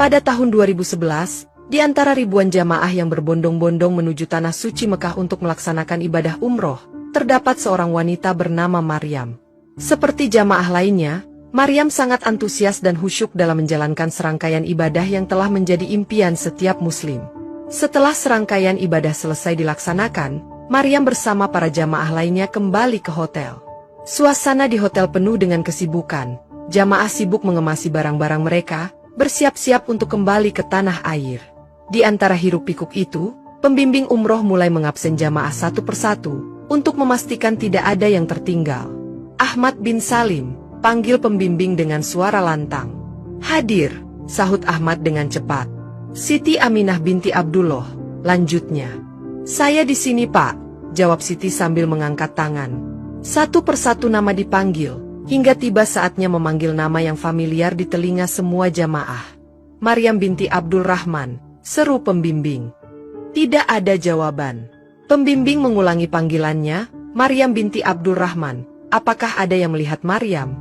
Pada tahun 2011, di antara ribuan jamaah yang berbondong-bondong menuju Tanah Suci Mekah untuk melaksanakan ibadah umroh, terdapat seorang wanita bernama Maryam. Seperti jamaah lainnya, Maryam sangat antusias dan khusyuk dalam menjalankan serangkaian ibadah yang telah menjadi impian setiap muslim. Setelah serangkaian ibadah selesai dilaksanakan, Maryam bersama para jamaah lainnya kembali ke hotel. Suasana di hotel penuh dengan kesibukan. Jamaah sibuk mengemasi barang-barang mereka, bersiap-siap untuk kembali ke tanah air. Di antara hiruk-pikuk itu, pembimbing umroh mulai mengabsen jamaah satu persatu, untuk memastikan tidak ada yang tertinggal. Ahmad bin Salim, panggil pembimbing dengan suara lantang. "Hadir," sahut Ahmad dengan cepat. "Siti Aminah binti Abdullah," lanjutnya. "Saya di sini, Pak," jawab Siti sambil mengangkat tangan. Satu persatu nama dipanggil, hingga tiba saatnya memanggil nama yang familiar di telinga semua jamaah. "Maryam binti Abdul Rahman," seru pembimbing. Tidak ada jawaban. Pembimbing mengulangi panggilannya, "Maryam binti Abdul Rahman, apakah ada yang melihat Maryam?"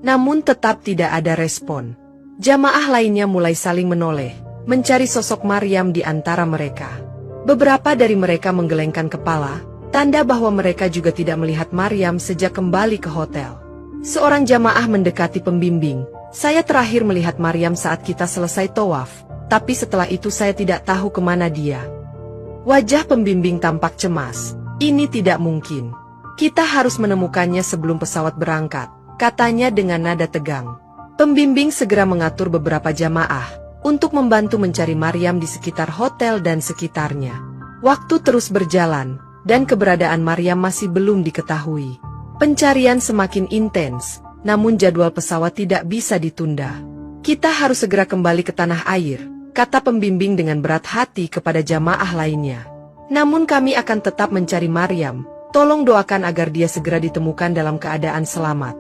Namun tetap tidak ada respon. Jamaah lainnya mulai saling menoleh, mencari sosok Maryam di antara mereka. Beberapa dari mereka menggelengkan kepala, tanda bahwa mereka juga tidak melihat Maryam sejak kembali ke hotel. Seorang jamaah mendekati pembimbing, "Saya terakhir melihat Maryam saat kita selesai tawaf, tapi setelah itu saya tidak tahu kemana dia." Wajah pembimbing tampak cemas. "Ini tidak mungkin. Kita harus menemukannya sebelum pesawat berangkat," katanya dengan nada tegang. Pembimbing segera mengatur beberapa jamaah untuk membantu mencari Maryam di sekitar hotel dan sekitarnya. Waktu terus berjalan, dan keberadaan Maryam masih belum diketahui. Pencarian semakin intens, namun jadwal pesawat tidak bisa ditunda. "Kita harus segera kembali ke tanah air," kata pembimbing dengan berat hati kepada jamaah lainnya. "Namun kami akan tetap mencari Maryam. Tolong doakan agar dia segera ditemukan dalam keadaan selamat."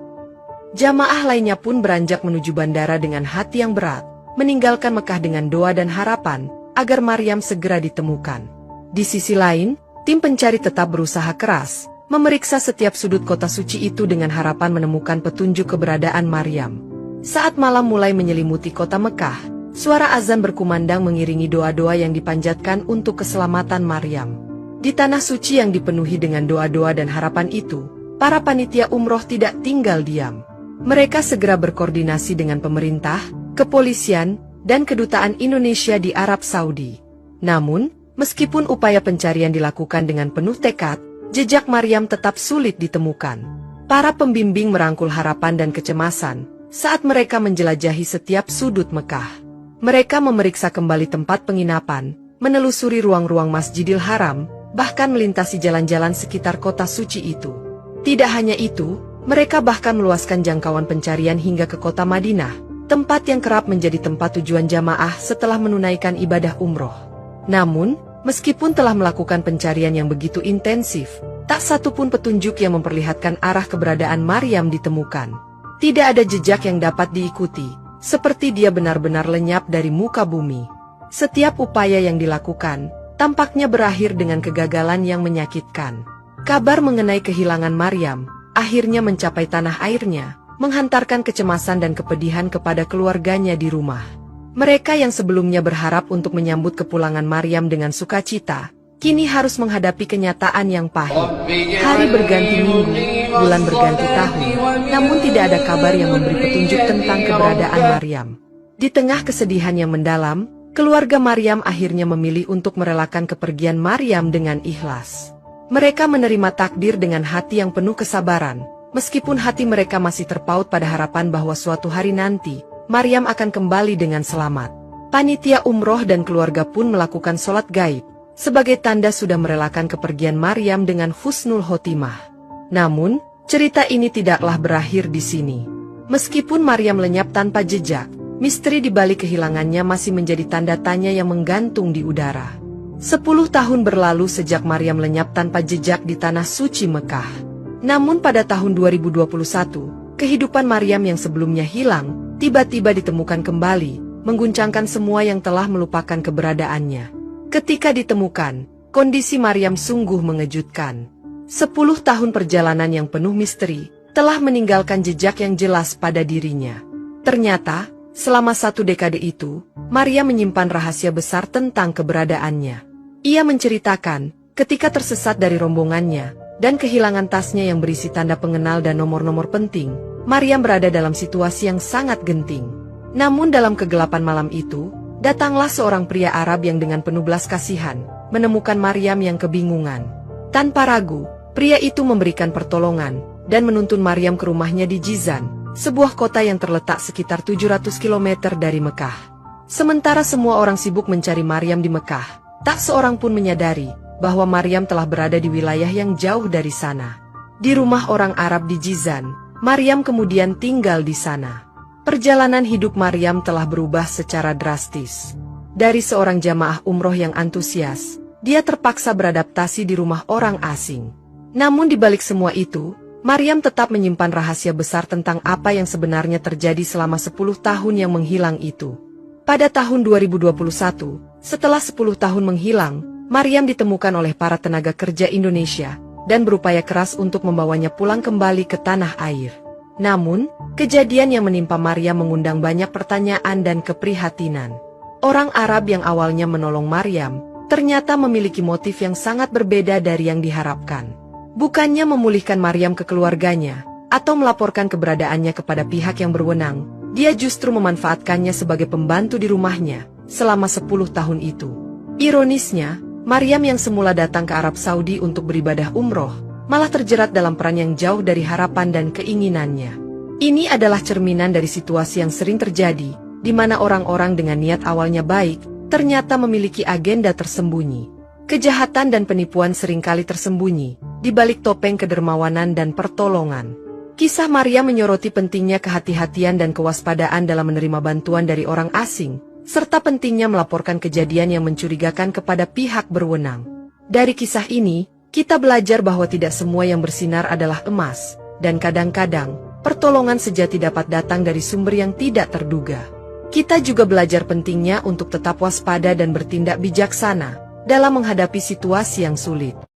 Jamaah lainnya pun beranjak menuju bandara dengan hati yang berat, meninggalkan Mekah dengan doa dan harapan agar Maryam segera ditemukan. Di sisi lain, tim pencari tetap berusaha keras, memeriksa setiap sudut kota suci itu dengan harapan menemukan petunjuk keberadaan Maryam. Saat malam mulai menyelimuti kota Mekah, suara azan berkumandang mengiringi doa-doa yang dipanjatkan untuk keselamatan Maryam. Di tanah suci yang dipenuhi dengan doa-doa dan harapan itu, para panitia umroh tidak tinggal diam. Mereka segera berkoordinasi dengan pemerintah, kepolisian, dan kedutaan Indonesia di Arab Saudi. Namun, meskipun upaya pencarian dilakukan dengan penuh tekad, jejak Maryam tetap sulit ditemukan. Para pembimbing merangkul harapan dan kecemasan saat mereka menjelajahi setiap sudut Mekah. Mereka memeriksa kembali tempat penginapan, menelusuri ruang-ruang Masjidil Haram, bahkan melintasi jalan-jalan sekitar kota suci itu. Tidak hanya itu, mereka bahkan meluaskan jangkauan pencarian hingga ke kota Madinah, tempat yang kerap menjadi tempat tujuan jamaah setelah menunaikan ibadah umroh. Namun, meskipun telah melakukan pencarian yang begitu intensif, tak satu pun petunjuk yang memperlihatkan arah keberadaan Maryam ditemukan. Tidak ada jejak yang dapat diikuti, seperti dia benar-benar lenyap dari muka bumi. Setiap upaya yang dilakukan, tampaknya berakhir dengan kegagalan yang menyakitkan. Kabar mengenai kehilangan Maryam akhirnya mencapai tanah airnya, menghantarkan kecemasan dan kepedihan kepada keluarganya di rumah. Mereka yang sebelumnya berharap untuk menyambut kepulangan Maryam dengan sukacita, kini harus menghadapi kenyataan yang pahit. Hari berganti minggu, bulan berganti tahun, namun tidak ada kabar yang memberi petunjuk tentang keberadaan Maryam. Di tengah kesedihan yang mendalam, keluarga Maryam akhirnya memilih untuk merelakan kepergian Maryam dengan ikhlas. Mereka menerima takdir dengan hati yang penuh kesabaran, meskipun hati mereka masih terpaut pada harapan bahwa suatu hari nanti, Maryam akan kembali dengan selamat. Panitia umroh dan keluarga pun melakukan sholat gaib, sebagai tanda sudah merelakan kepergian Maryam dengan husnul khotimah. Namun, cerita ini tidaklah berakhir di sini. Meskipun Maryam lenyap tanpa jejak, misteri di balik kehilangannya masih menjadi tanda tanya yang menggantung di udara. 10 tahun berlalu sejak Maryam lenyap tanpa jejak di tanah suci Mekah. Namun pada tahun 2021, kehidupan Maryam yang sebelumnya hilang, tiba-tiba ditemukan kembali, mengguncangkan semua yang telah melupakan keberadaannya. Ketika ditemukan, kondisi Maryam sungguh mengejutkan. 10 tahun perjalanan yang penuh misteri, telah meninggalkan jejak yang jelas pada dirinya. Ternyata, Selama 1 dekade itu, Maryam menyimpan rahasia besar tentang keberadaannya. Ia menceritakan, ketika tersesat dari rombongannya, dan kehilangan tasnya yang berisi tanda pengenal dan nomor-nomor penting, Maryam berada dalam situasi yang sangat genting. Namun dalam kegelapan malam itu, datanglah seorang pria Arab yang dengan penuh belas kasihan, menemukan Maryam yang kebingungan. Tanpa ragu, pria itu memberikan pertolongan, dan menuntun Maryam ke rumahnya di Jizan, sebuah kota yang terletak sekitar 700 km dari Mekah. Sementara semua orang sibuk mencari Maryam di Mekah, tak seorang pun menyadari bahwa Maryam telah berada di wilayah yang jauh dari sana. Di rumah orang Arab di Jizan, Maryam kemudian tinggal di sana. Perjalanan hidup Maryam telah berubah secara drastis. Dari seorang jamaah umroh yang antusias, dia terpaksa beradaptasi di rumah orang asing. Namun di balik semua itu, Maryam tetap menyimpan rahasia besar tentang apa yang sebenarnya terjadi selama 10 tahun yang menghilang itu. Pada tahun 2021, setelah 10 tahun menghilang, Maryam ditemukan oleh para tenaga kerja Indonesia, dan berupaya keras untuk membawanya pulang kembali ke tanah air. Namun, kejadian yang menimpa Maryam mengundang banyak pertanyaan dan keprihatinan. Orang Arab yang awalnya menolong Maryam, ternyata memiliki motif yang sangat berbeda dari yang diharapkan. Bukannya memulihkan Maryam ke keluarganya, atau melaporkan keberadaannya kepada pihak yang berwenang, dia justru memanfaatkannya sebagai pembantu di rumahnya, selama 10 tahun itu. Ironisnya, Maryam yang semula datang ke Arab Saudi untuk beribadah umroh, malah terjerat dalam peran yang jauh dari harapan dan keinginannya. Ini adalah cerminan dari situasi yang sering terjadi, di mana orang-orang dengan niat awalnya baik, ternyata memiliki agenda tersembunyi. Kejahatan dan penipuan seringkali tersembunyi di balik topeng kedermawanan dan pertolongan. Kisah Maryam menyoroti pentingnya kehati-hatian dan kewaspadaan dalam menerima bantuan dari orang asing, serta pentingnya melaporkan kejadian yang mencurigakan kepada pihak berwenang. Dari kisah ini, kita belajar bahwa tidak semua yang bersinar adalah emas, dan kadang-kadang, pertolongan sejati dapat datang dari sumber yang tidak terduga. Kita juga belajar pentingnya untuk tetap waspada dan bertindak bijaksana dalam menghadapi situasi yang sulit.